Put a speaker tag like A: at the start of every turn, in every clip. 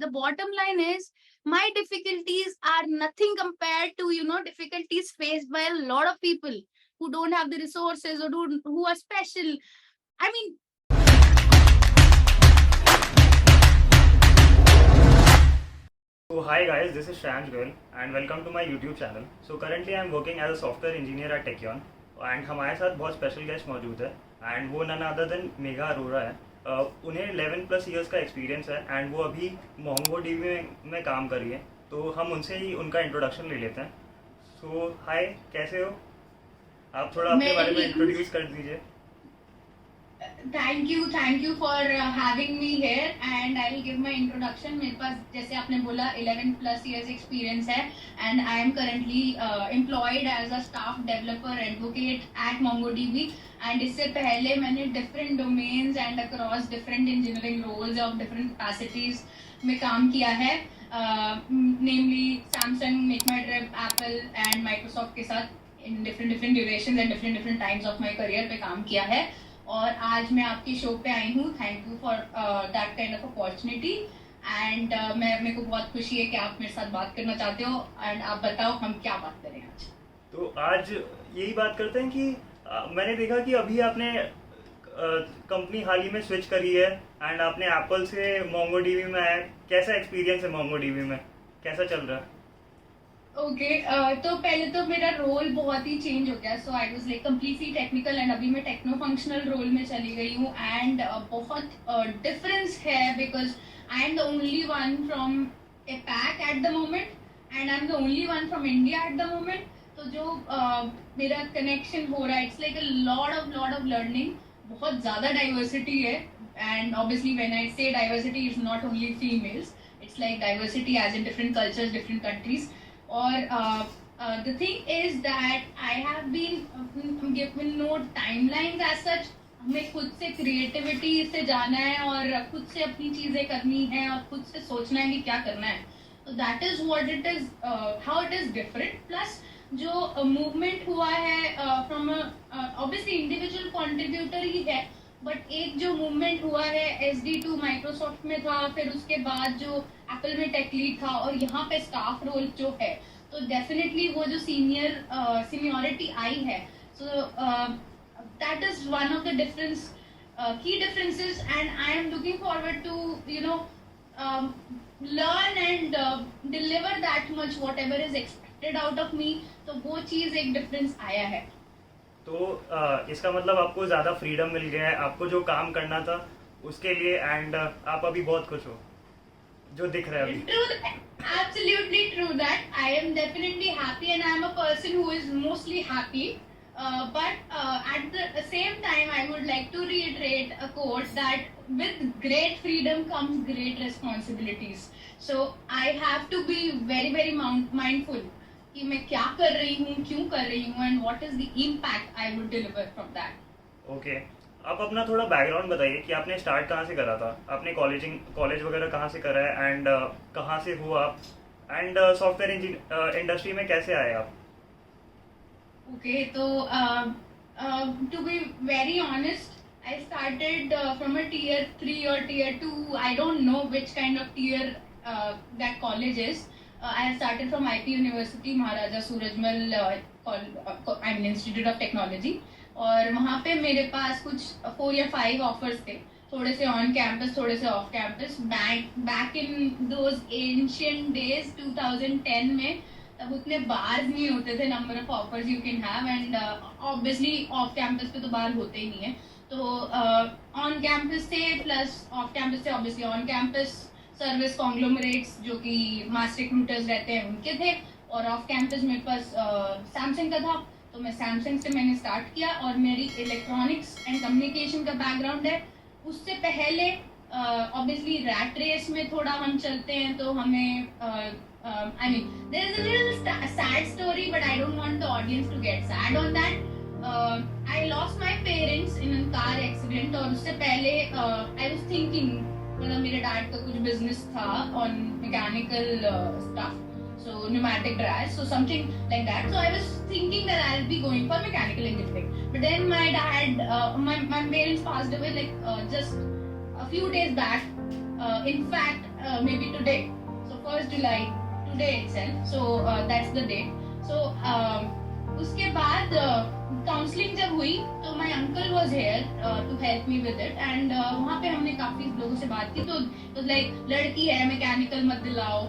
A: The bottom line is my difficulties are nothing compared to, difficulties faced by a lot of people who don't have the resources or who are special. I mean,
B: So hi guys, this is Shreyans Goyal and welcome to my YouTube channel. So currently I am working as a software engineer at Techion and हमारे साथ बहुत special guest मौजूद है and वो none other than Megha Arora है. उन्हें 11+ years का experience है एंड वो अभी MongoDB में काम कर रही है. तो हम उनसे ही उनका इंट्रोडक्शन ले लेते हैं. सो हाय, कैसे हो आप? थोड़ा अपने बारे में इंट्रोड्यूस कर दीजिए.
A: Thank you for having me here and I will give my introduction. मेरे पास जैसे आपने बोला 11+ इयर्स एक्सपीरियंस है and I am currently employed as a staff developer advocate at MongoDB. And इससे पहले मैंने different domains and across different engineering roles of different capacities में काम किया है, namely Samsung, MakeMyTrip, Apple and Microsoft के साथ in different duration and different times of my career पे काम किया है. और आज मैं आपके शो पे आई हूँ. Thank you for that kind of opportunity and मेरे को बहुत खुशी है कि आप मेरे साथ बात करना चाहते हो. एंड आप बताओ हम क्या बात करें आज.
B: तो आज यही बात करते हैं कि मैंने देखा कि अभी आपने कंपनी हाल ही में स्विच करी है एंड आपने एप्पल से MongoDB में आया. कैसा एक्सपीरियंस है MongoDB में, कैसा चल रहा है?
A: ओके, तो पहले तो मेरा रोल बहुत ही चेंज हो गया. So I was like completely technical and अभी मैं टेक्नो फंक्शनल रोल में चली गई हूँ. एंड बहुत डिफरेंस है because I am the only one from APAC at the moment and I am the only one from India at the moment. तो जो मेरा कनेक्शन हो रहा है, it's like a lot of learning. बहुत ज़्यादा डाइवर्सिटी है and obviously when I say diversity is not only females, it's like diversity as in different cultures, different countries. Or the thing is that I have been given no timelines as such. हमें खुद से creativity से जाना है और खुद से अपनी चीज़ें करनी है और खुद से सोचना है कि क्या करना है. तो that is what it is, how it is different. Plus जो मूवमेंट हुआ है फ्रॉम ऑब्वियसली इंडिविजुअल कॉन्ट्रीब्यूटर ही है, बट एक जो मूवमेंट हुआ है SD2 माइक्रोसॉफ्ट में था, फिर उसके बाद जो एप्पल में टेक लीड था और यहाँ पे स्टाफ रोल जो है, तो डेफिनेटली वो जो सीनियरिटी आई है. So that is one of the difference, key differences. And I am looking forward to learn and deliver that much whatever is expected out of me. तो वो चीज एक डिफरेंस आया है.
B: तो इसका मतलब आपको ज़्यादा फ्रीडम मिल गया है आपको जो काम करना था उसके लिए एंड आप अभी बहुत खुश हो जो दिख रहा है अभी.
A: Absolutely true that I am definitely happy and I am a person who is mostly happy. But at the same time, I would like to reiterate a quote that with great freedom comes great responsibilities. So I have to be very mindful कि मैं क्या कर रही हूँ, क्यों कर रही हूँ and what is the impact I would deliver from that.
B: Okay, आप अपना थोड़ा बैकग्राउंड बताइए कि आपने स्टार्ट कहाँ से करा था, आपने कॉलेज वगैरह कहाँ से करा है एंड कहाँ से हो आप एंड सॉफ्टवेयर इंडस्ट्री में कैसे आए आप?
A: ओके, तो to be very honest, I started from a tier 3 or tier 2. I don't know which kind of tier that college is. I started from IP University, Maharaja Surajmal Institute of Technology. और वहाँ पे मेरे पास कुछ 4 या 5 offers थे, थोड़े से on campus, थोड़े से off campus. Back in those ancient days 2010 में, तब उतने बार नहीं होते थे number of offers you can have. And obviously off campus पे तो बार होते ही नहीं है. तो ऑन कैंपस थे प्लस ऑफ कैंपस थे. Obviously on campus service conglomerates जो कि मास रिक्रूटर्स रहते हैं उनके थे, और ऑफ कैंपस मेरे पास सैमसंग का था. तो मैं सैमसंग से मैंने स्टार्ट किया और मेरी इलेक्ट्रॉनिक्स एंड कम्युनिकेशन का बैकग्राउंड है. उससे पहले ऑब्वियसली रैट रेस में थोड़ा हम चलते हैं, तो हमें I mean, there is a little sad story, but I don't want the audience to get sad on that. I lost my parents in a car accident, और उससे पहले I was thinking, मतलब मेरे डैड का कुछ business था on mechanical stuff, so pneumatic dryers, so something like that. So I was thinking that I'll be going for mechanical engineering. But then my dad, my parents passed away like just a few days back. In fact, maybe today. So 1st July, today itself. So that's the date. So उसके बाद counselling जब हुई तो my uncle was here to help me with it and वहाँ पे हमने काफी लोगों से बात की तो लाइक लड़की है मैकेनिकल मत दिलाओ,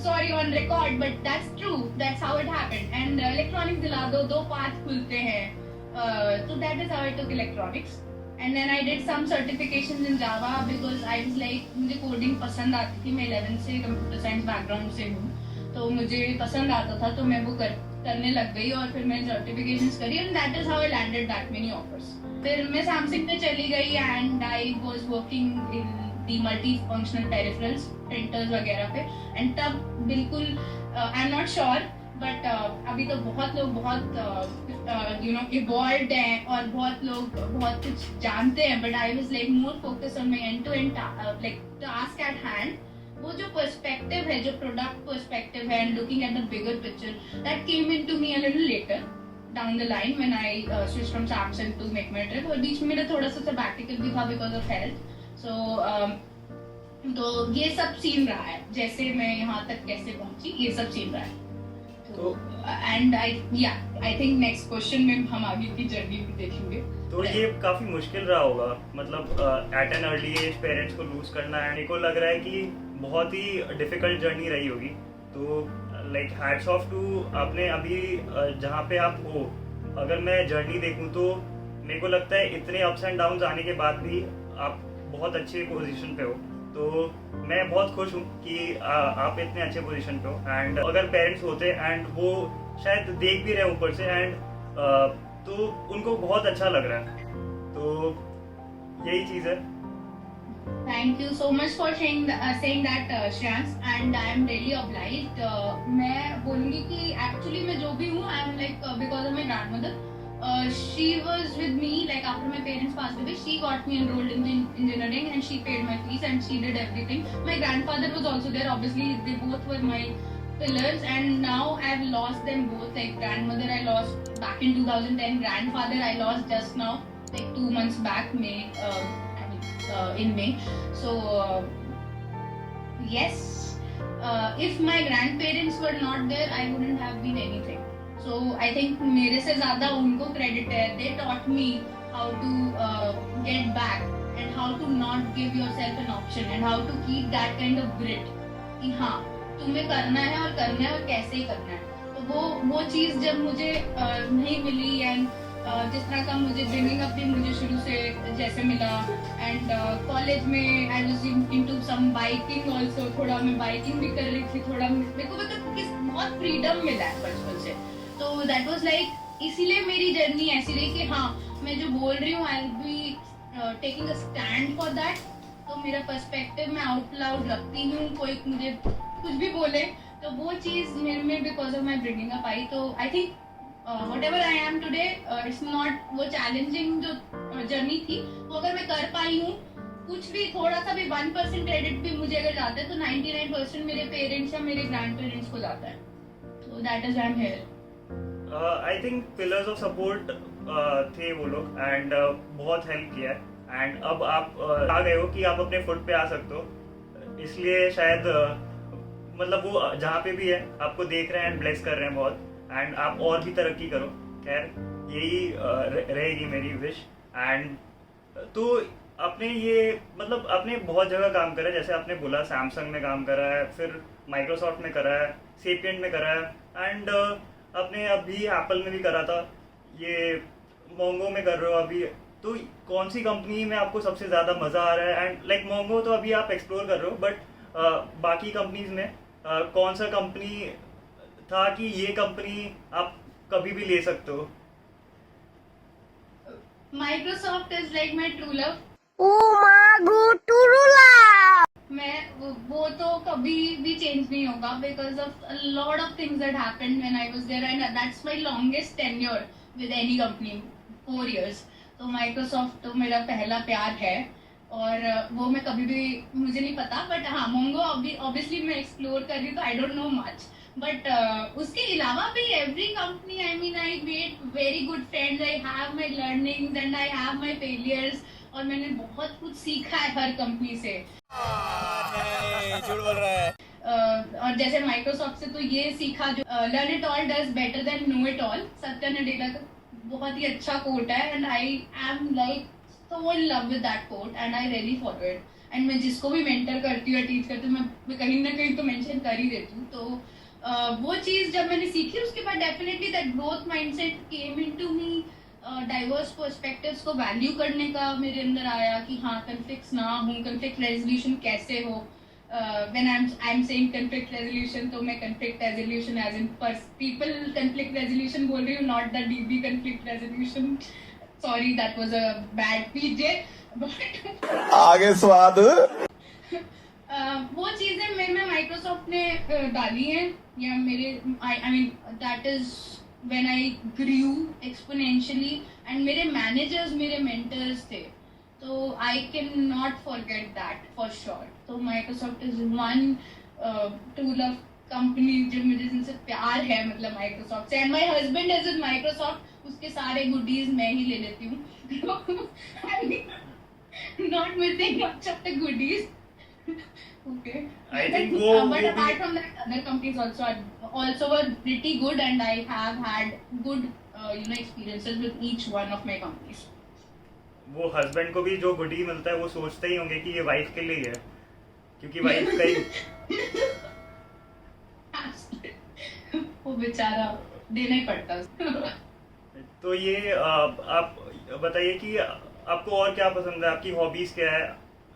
A: sorry on record but that's true, that's how it happened and electronic दिला दो, दो पाथ खुलते हैं, तो that is how I took electronics and then I did some certifications in Java because I was like मुझे coding पसंद आती थी, मैं 11th से कंप्यूटर साइंस बैकग्राउंड से हूँ तो मुझे पसंद आता था तो मैं वो करने लग गई और फिर मैंने सर्टिफिकेशंस करी and that is how I landed that many offers. फिर मैं सैमसंग में चली गई and I was working in the multi functional peripherals printers वगैरह पे एंड तब बिल्कुल I am not sure but अभी तो बहुत लोग बहुत यू नो इवॉल्व्ड हैं और बहुत लोग बहुत कुछ जानते हैं but I was like more focus on my end to end like task at hand. वो जो पर्सपेक्टिव है, जो प्रोडक्ट पर्सपेक्टिव है and looking at the bigger picture, that came into me a little later down the line when I switch from Samsung to MakeMyTrip. और बीच में मेरा थोड़ा सा सबैटिकल भी था बिकॉज ऑफ हेल्थ. सो तो ये सब सीन रहा है, जैसे मैं यहाँ तक कैसे पहुंची ये सब सीन रहा है. तो and I think next question में हम आगे की जर्नी भी देखेंगे.
B: तो ये काफी मुश्किल रहा होगा, मतलब at an early age parents को लूज करना है. मेरे को लग रहा है कि बहुत ही डिफिकल्ट जर्नी रही होगी. तो लाइक हैट्स ऑफ टू आपने अभी जहाँ पे आप हो. अगर मैं जर्नी देखूँ तो मेरे को लगता है इतने अप्स एंड डाउन्स आने के बाद भी आप बहुत अच्छे पोजीशन पे हो. तो मैं बहुत खुश हूँ कि आप इतने अच्छे पोजीशन पे हो. एंड अगर पेरेंट्स होते एंड वो शायद देख भी रहे ऊपर से एंड तो उनको बहुत अच्छा लग रहा है. तो यही चीज़ है.
A: Thank you so much for saying that Shreyans and I am really obliged. मैं बोलूँगी कि actually मैं जो भी हूँ I am like because of my grandmother. She was with me like after my parents passed away. She got me enrolled in the engineering and she paid my fees and she did everything. My grandfather was also there. Obviously, they both were my pillars and now I've lost them both. Like grandmother I lost back in 2010. Grandfather I lost just now, like 2 months back, in May. So yes, if my grandparents were not there, I wouldn't have been anything. So I think मेरे से ज़्यादा उनको credit है. They taught me how to get back and how to not give yourself an option and how to keep that kind of grit. कि हाँ तुम्हें करना है और कैसे ही करना है. तो वो चीज़ जब मुझे नहीं मिली एंड जिस तरह का मुझे ड्रीमिंग अप भी मुझे शुरू से जैसे मिला एंड कॉलेज में I was into some biking also. थोड़ा मैं बाइकिंग भी कर रही थी. थोड़ा मेरे को बहुत फ्रीडम मिला है बचपन से. तो दैट वाज लाइक इसीलिए मेरी जर्नी ऐसी रही कि हाँ मैं जो बोल रही हूँ I will be taking a stand for that. तो मेरा पर्सपेक्टिव मैं आउट लाउड रखती हूँ. कोई मुझे कुछ भी बोले तो वो चीज़ मेरे में because of my bringing up आई. तो I think whatever I am today, it's not वो चैलेंजिंग जो जर्नी थी वो अगर मैं कर पाई हूँ, कुछ भी थोड़ा सा भी 1% क्रेडिट भी मुझे अगर जाता है तो 99% मेरे पेरेंट्स या मेरे ग्रैंड पेरेंट्स को जाता है. तो that is I am here.
B: I think pillars of support थे वो लोग एंड बहुत हेल्प किया है. एंड अब आप आ गए हो कि आप अपने फुट पे आ सकते हो. इसलिए शायद मतलब वो जहाँ पे भी है आपको देख रहे हैं एंड ब्लेस कर रहे हैं बहुत. एंड आप और भी तरक्की करो. खैर यही रहेगी मेरी विश. एंड तो आपने ये मतलब आपने बहुत जगह काम करा है. जैसे आपने बोला सैमसंग में काम करा है, फिर माइक्रोसॉफ्ट में करा है, सेपिएंट में करा है एंड आपने अभी एप्पल में भी करा था, ये मोंगो में कर रहे हो अभी. तो कौन सी कंपनी में आपको सबसे ज़्यादा मज़ा आ रहा है? एंड लाइक मोंगो तो अभी आप एक्सप्लोर कर रहे हो बट बाकी कंपनीज में कौन सा कंपनी था कि ये कंपनी आप कभी भी ले सकते हो?
A: Microsoft is like my true love. मैं वो तो कभी भी चेंज नहीं होगा because of a lot of things that happened when I was there and that's my longest tenure with any company, 4 years. तो माइक्रोसॉफ्ट तो मेरा पहला प्यार है और वो मैं कभी भी मुझे नहीं पता बट हाँ मोंगो ऑब्वियसली मैं एक्सप्लोर कर रही हूँ तो आई डोंट नो मच. बट उसके अलावा भी every company I mean I made very good friends. I have my learnings and I have my failures और मैंने बहुत कुछ सीखा है हर कंपनी से.
C: झूठ बोल रहा है।
A: और जैसे माइक्रोसॉफ्ट से तो ये सीखा जो learn it all does better than know it all, Satya Nadella का बहुत ही अच्छा कोट है and I am like so in love with that quote and I really follow it. And मैं जिसको भी मेंटर करती हूँ या टीच करती हूँ मैं कहीं ना कहीं तो मेंशन कर ही देती हूँ। तो वो चीज़ जब मैंने सीखी उसके बाद definitely that growth mindset came into me. Diverse perspectives को वैल्यू करने का मेरे अंदर आया कि हाँ कन्फ्लिक्ट्स ना हो, कन्फ्लिक्ट रेजोल्यूशन कैसे हो। When I am saying conflict resolution तो मैं conflict resolution as in people conflict resolution बोल रही हूँ, not the DB conflict resolution. Sorry that was a bad PJ but
C: आगे स्वाद।
A: वो चीजें मैंने माइक्रोसॉफ्ट ने डाली हैं या मेरे I mean that is when I grew exponentially and मेरे managers मेरे mentors थे, तो I cannot forget that for sure। तो Microsoft is one tool of company जो मुझे जिनसे प्यार है मतलब Microsoft से। and my husband is with Microsoft, उसके सारे goodies मैं ही ले लेती हूँ I mean not missing much of the goodies okay
B: I think
A: but apart from that other companies also were pretty good and I have had good experiences with each one of my companies।
B: वो husband को भी जो गुडी मिलता है वो सोचते ही होंगे कि ये वाइफ के लिए ही है, क्योंकि वाइफ का ही
A: वो बेचारा देना ही पड़ता
B: तो ये आप बताइए कि आपको और क्या पसंद है, आपकी हॉबीज क्या है,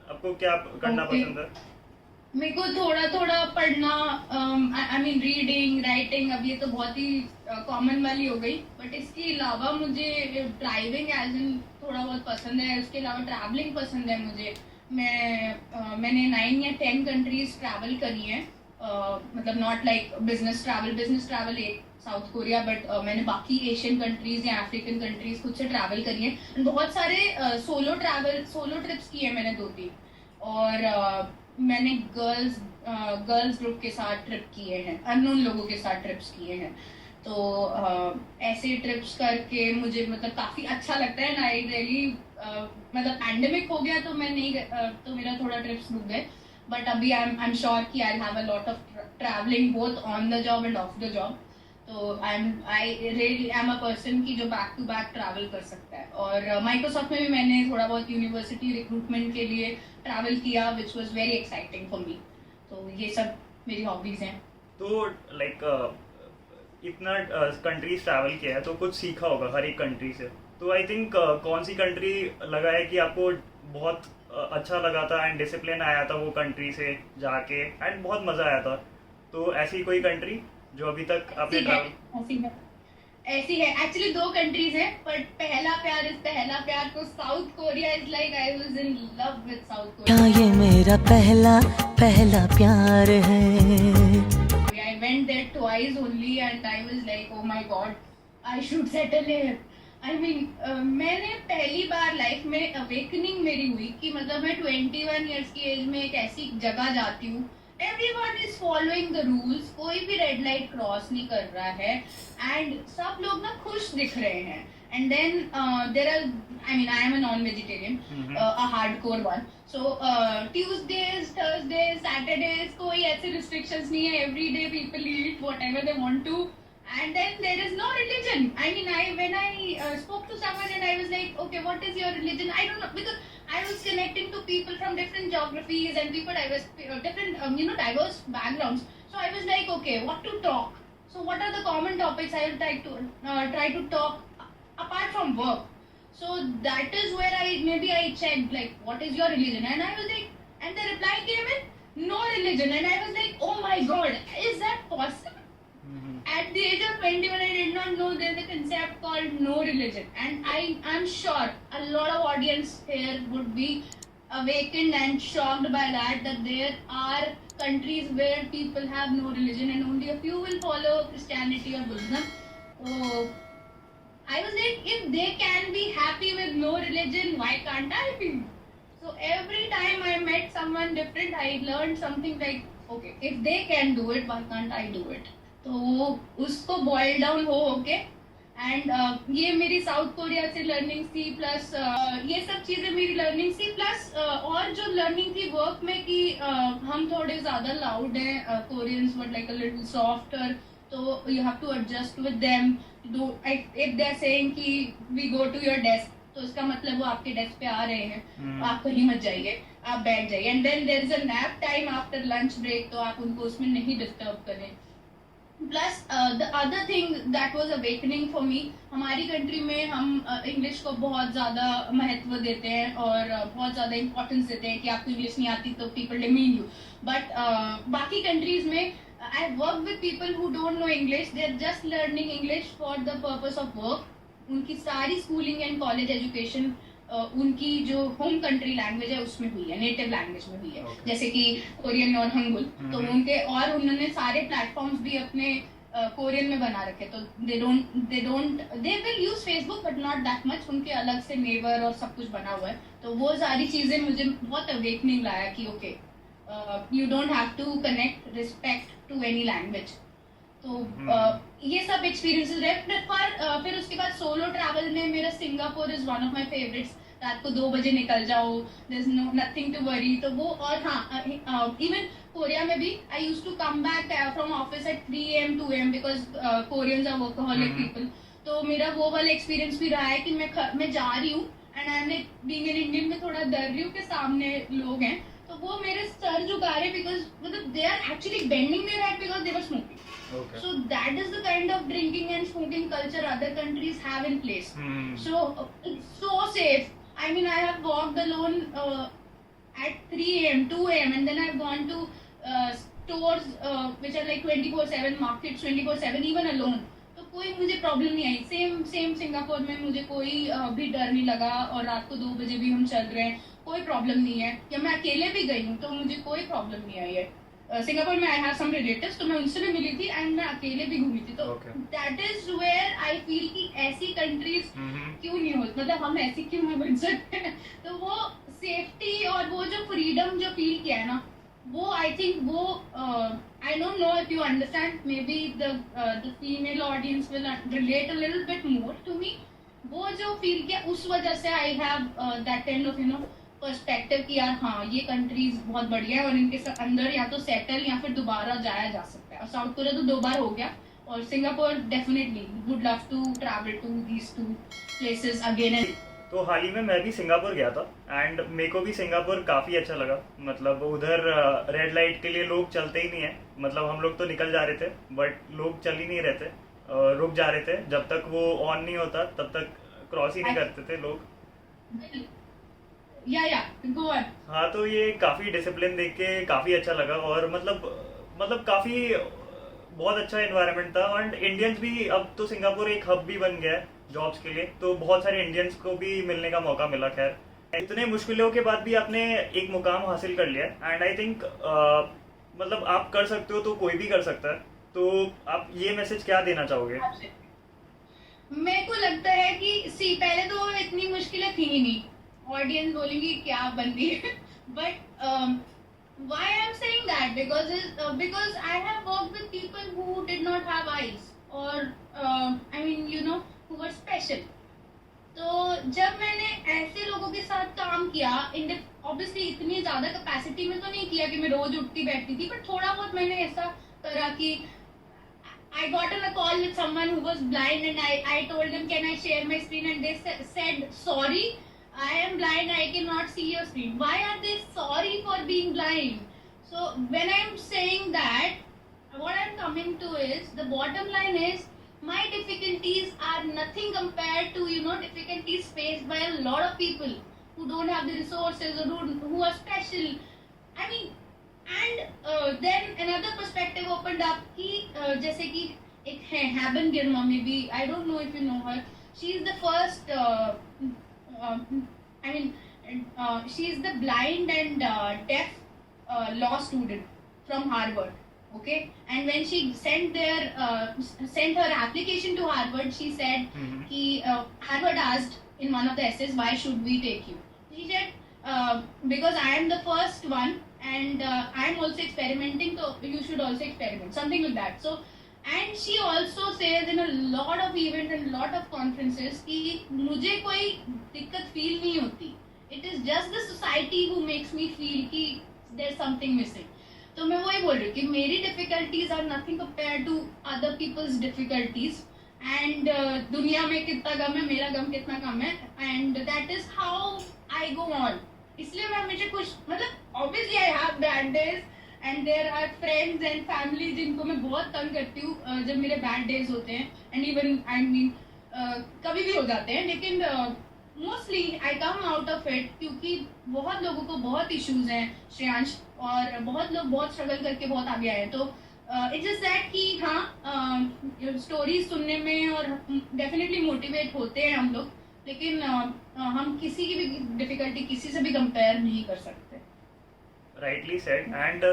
B: आपको क्या करना पसंद है?
A: मेरे को थोड़ा थोड़ा पढ़ना, आई मीन रीडिंग राइटिंग, अब ये तो बहुत ही कॉमन वाली हो गई, बट इसके अलावा मुझे ड्राइविंग एज इन थोड़ा बहुत पसंद है। उसके अलावा ट्रैवलिंग पसंद है मुझे। मैंने 9 या 10 कंट्रीज ट्रैवल करी हैं, मतलब नॉट लाइक बिजनेस ट्रैवल एक साउथ कोरिया, बट मैंने बाकी एशियन कंट्रीज या अफ्रीकन कंट्रीज खुद से ट्रैवल करी हैं। बहुत सारे सोलो ट्रिप्स किए हैं मैंने 2-3, और मैंने गर्ल्स ग्रुप के साथ ट्रिप किए हैं, अननोन लोगों के साथ ट्रिप्स किए हैं। तो ऐसे ट्रिप्स करके मुझे मतलब काफ़ी अच्छा लगता है। आई रियली मतलब पैंडेमिक हो गया तो मैं नहीं तो मेरा थोड़ा ट्रिप्स रुक गए, बट अभी आई एम श्योर कि I have a lot of travelling both on the job and off the job. तो I really am a person की जो बैक टू बैक ट्रैवल कर सकता है। और माइक्रोसॉफ्ट में भी मैंने थोड़ा बहुत यूनिवर्सिटी रिक्रूटमेंट के लिए ट्रैवल किया, which was very exciting for me. तो ये सब मेरी हॉबीज हैं।
B: तो लाइक इतना कंट्रीज ट्रैवल किया है तो कुछ सीखा होगा हर एक कंट्री से, तो आई थिंक कौन सी कंट्री लगा है कि आपको बहुत अच्छा लगा था एंड डिसिप्लिन आया था वो कंट्री से जाके एंड बहुत मजा आया था? तो ऐसी कोई कंट्री जो अभी तक आपने
A: ऐसी है एक्चुअली 2 कंट्रीज है, बट पहला प्यार तो south Korea is like I was in love with south Korea.
D: ये मेरा पहला प्यार है।
A: I went there twice only and I was like oh my god I should settle here। I mean मैंने पहली बार लाइफ में अवेकनिंग मेरी हुई कि मतलब मैं 21 इयर्स की एज में एक ऐसी जगह जाती हूँ, everyone is following the rules, कोई भी रेड लाइट क्रॉस नहीं कर रहा है एंड सब लोग ना खुश दिख रहे हैं। and then there are I mean I am a non-vegetarian, a hardcore one, so Tuesdays, Thursdays, Saturdays कोई ऐसे restrictions नहीं है, every day people eat whatever they want to, and then there is no religion। I mean when I spoke to someone and I was like okay what is your religion, I don't know, because I was connecting to people from different geographies and people different diverse backgrounds, so I was like okay what to talk, so what are the common topics I will try to talk apart from work। So that is where I checked like what is your religion, and I was like, and the reply came in no religion, and I was like oh my god is that possible? At the age of 21 I did not know there is a concept called no religion, and I am sure a lot of audience here would be awakened and shocked by that there are countries where people have no religion and only a few will follow Christianity or Buddhism। So I was like if they can be happy with no religion why can't I be? So every time I met someone different I learned something like okay if they can do it why can't I do it। तो उसको boil down हो के and ये मेरी south Korea से learning थी, plus ये सब चीजें मेरी लर्निंग थी, प्लस और जो लर्निंग थी वर्क में कि हम थोड़े ज्यादा लाउड हैं, Koreans were like a little softer, तो you have to adjust with them. If they are saying कि we go to your desk, तो इसका मतलब वो आपके डेस्क पे आ रहे हैं, आप कहीं मत जाइए, आप बैठ जाइए। And then there is a nap time after lunch break, तो आप उनको उसमें नहीं डिस्टर्ब करें। Plus the other thing that was awakening for me, हमारी कंट्री में हम इंग्लिश को बहुत ज़्यादा महत्व देते हैं और बहुत ज़्यादा इंपॉर्टेंस देते हैं कि आपको इंग्लिश नहीं आती तो पीपल डिमीन यू। बट बाकी कंट्रीज में I work with people who don't know English, they are just learning English for the purpose of work. उनकी सारी स्कूलिंग एंड कॉलेज एजुकेशन उनकी जो होम कंट्री लैंग्वेज है उसमें हुई है, नेटिव लैंग्वेज में हुई है। जैसे कि कोरियन और हंगुल, तो उनके और उन्होंने सारे प्लेटफॉर्म्स भी अपने कोरियन में बना रखे, तो they will use Facebook but not that much, उनके अलग से नेवर और सब कुछ बना हुआ है। तो वो सारी चीजें मुझे बहुत अवेकनिंग लाया कि okay, you don't have to connect respect to any language. तो ये सब एक्सपीरियंसेस रहे। फिर उसके बाद सोलो ट्रैवल में मेरा Singapore is one of my favourites. रात को 2 बजे निकल जाओ, there is nothing to worry. तो वो, और हाँ, इवन कोरिया में भी I used to come back from office at 3 AM 2 AM because Koreans are workaholic people. तो मेरा वो वाला एक्सपीरियंस भी रहा है कि मैं जा रही हूँ and I am being an Indian में थोड़ा डर रही हूँ कि सामने लोग हैं, तो वो मेरे सर झुका रहे बिकॉज मतलब they are actually bending their head because they were smoking.
B: Okay.
A: So that is the kind of drinking and smoking culture other countries have in place. So it's so safe. I mean, I have walked alone at 3 AM, 2 AM, and then I've gone to stores which are like 24/7 markets, 24/7 even alone. तो कोई मुझे problem नहीं आई। Same Singapore में मुझे कोई भी डर नहीं लगा, और रात को 2 बजे भी हम चल रहे हैं, कोई प्रॉब्लम नहीं है। या मैं अकेले भी गई हूँ तो मुझे कोई प्रॉब्लम नहीं आई है। सिंगापुर में आई हैव सम रिलेटिव्स, तो मैं उनसे भी मिली थी एंड मैं अकेले भी घूमी थी। तो that is where I feel कि ऐसी कंट्रीज क्यों नहीं हो, मतलब हम ऐसी क्यों नहीं बन सकते हैं। तो वो सेफ्टी और वो जो फ्रीडम जो फील किया है ना, वो आई थिंक वो I don't know if you understand, maybe the female audience will relate a little bit more to me. वो जो फील किया उस वजह से I have that kind of perspective कि यार हाँ, ये कंट्रीज बहुत बढ़िया है और इनके अंदर या तो सेटल या फिर दोबारा जाया जा सकता है। और साउथ कोरिया तो 2 बार हो गया, और Singapore definitely would love to travel to these 2 places again and.
B: तो हाल ही में मैं भी सिंगापुर गया था एंड मेरे को भी सिंगापुर काफ़ी अच्छा लगा। मतलब उधर रेड लाइट के लिए लोग चलते ही नहीं है, मतलब हम लोग तो निकल जा रहे थे बट लोग चल ही नहीं रहे थे, रुक जा रहे थे, जब तक वो ऑन नहीं होता तब तक क्रॉस ही नहीं करते थे लोग।
A: या गो ऑन।
B: हाँ, तो ये काफ़ी डिसिप्लिन देख के काफ़ी अच्छा लगा, और मतलब काफ़ी बहुत अच्छा एनवायरनमेंट था। और इंडियंस भी, अब तो सिंगापुर एक हब भी बन गया है जॉब्स के लिए, तो बहुत सारे इंडियंस को भी मिलने का मौका मिला। खैर, इतने मुश्किलों के बाद भी आपने एक मुकाम हासिल कर लिया, एंड आई थिंक मतलब आप कर सकते हो तो कोई भी कर सकता है। तो आप ये मैसेज क्या देना चाहोगे?
A: मेरे को लगता है कि पहले तो इतनी मुश्किलें थी ही नहीं, ऑडियंस बोलेंगी क्या बनती है, but why I'm saying that because I have worked with people who did not have eyes, or I mean who were special. तो जब मैंने ऐसे लोगों के साथ काम किया, ऑब्वियसली इतनी ज्यादा कैपेसिटी में तो नहीं किया कि मैं रोज उठती बैठती थी, बट थोड़ा बहुत मैंने ऐसा करा कि I got on a call with someone who was blind and I told them, can I share my screen, and they said sorry, I am blind, I cannot see your screen. Why are they sorry for being blind? So when I am saying that, what I am coming to is, the bottom line is, my difficulties are nothing compared to difficulties faced by a lot of people who don't have the resources or who are special. I mean, and then another perspective opened up कि जैसे कि एक है Haben Girma, maybe I don't know if you know her. She is the first she is the blind and deaf law student from Harvard. Okay, and when she sent her application to Harvard, she said कि Harvard asked in one of the essays, why should we take you? She said because I am the first one and I am also experimenting, so you should also experiment, something like that. So And she also says in a lot of events and lot of conferences कि मुझे कोई दिक्कत feel नहीं होती. It is just the society who makes me feel कि there's something missing. तो मैं वही बोल रही हूँ कि मेरी difficulties are nothing compared to other people's difficulties. And दुनिया में कितना गम है, मेरा गम कितना कम है. And that is how I go on. इसलिए मैं हमेशा खुश, मतलब obviously I have bad days. And there are friends and family जिनको मैं बहुत तंग करती हूँ जब मेरे बैड डेज होते हैं. एंड इवन आई मीन कभी भी हो जाते हैं, लेकिन mostly I come out of it क्योंकि बहुत लोगों को बहुत इश्यूज हैं श्रेयांश, और बहुत लोग बहुत स्ट्रगल करके बहुत आगे आए हैं. तो इट्स जस्ट दैट कि हाँ स्टोरीज सुनने में और डेफिनेटली मोटिवेट होते हैं हम लोग, लेकिन हम किसी की भी डिफिकल्टी किसी से भी कंपेयर नहीं कर सकते.
B: Rightly said. एंड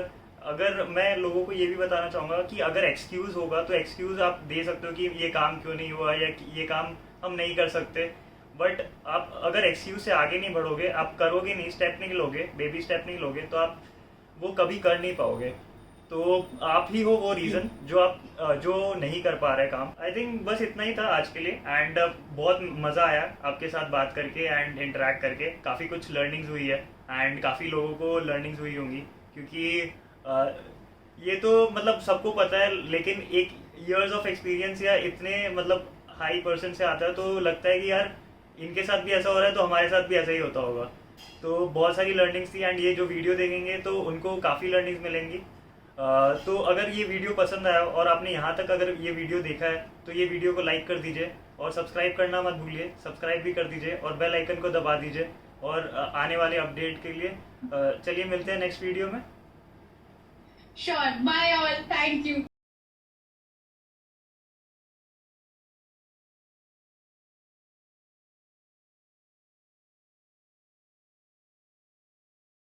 B: अगर मैं लोगों को ये भी बताना चाहूँगा कि अगर एक्सक्यूज़ होगा तो एक्सक्यूज़ आप दे सकते हो कि ये काम क्यों नहीं हुआ या ये काम हम नहीं कर सकते. बट आप अगर एक्सक्यूज़ से आगे नहीं बढ़ोगे, आप करोगे नहीं, स्टेप नहीं लोगे, बेबी स्टेप नहीं लोगे, तो आप वो कभी कर नहीं पाओगे. तो आप ही हो वो रीज़न जो नहीं कर पा रहे काम. आई थिंक बस इतना ही था आज के लिए. एंड बहुत मज़ा आया आपके साथ बात करके एंड इंटरेक्ट करके. काफ़ी कुछ लर्निंग्स हुई है एंड काफ़ी लोगों को लर्निंग्स हुई होंगी, क्योंकि ये तो मतलब सबको पता है, लेकिन एक इयर्स ऑफ एक्सपीरियंस या इतने मतलब हाई पर्सन से आता है तो लगता है कि यार इनके साथ भी ऐसा हो रहा है तो हमारे साथ भी ऐसा ही होता होगा. तो बहुत सारी लर्निंग्स थी एंड ये जो वीडियो देखेंगे तो उनको काफ़ी लर्निंग्स मिलेंगी. तो अगर ये वीडियो पसंद आया और आपने यहाँ तक अगर ये वीडियो देखा है तो ये वीडियो को लाइक कर दीजिए और सब्सक्राइब करना मत भूलिए. सब्सक्राइब भी कर दीजिए और बेल आइकन को दबा दीजिए और आने वाले अपडेट के लिए चलिए मिलते हैं नेक्स्ट वीडियो में.
A: Sure. Bye all. Thank you.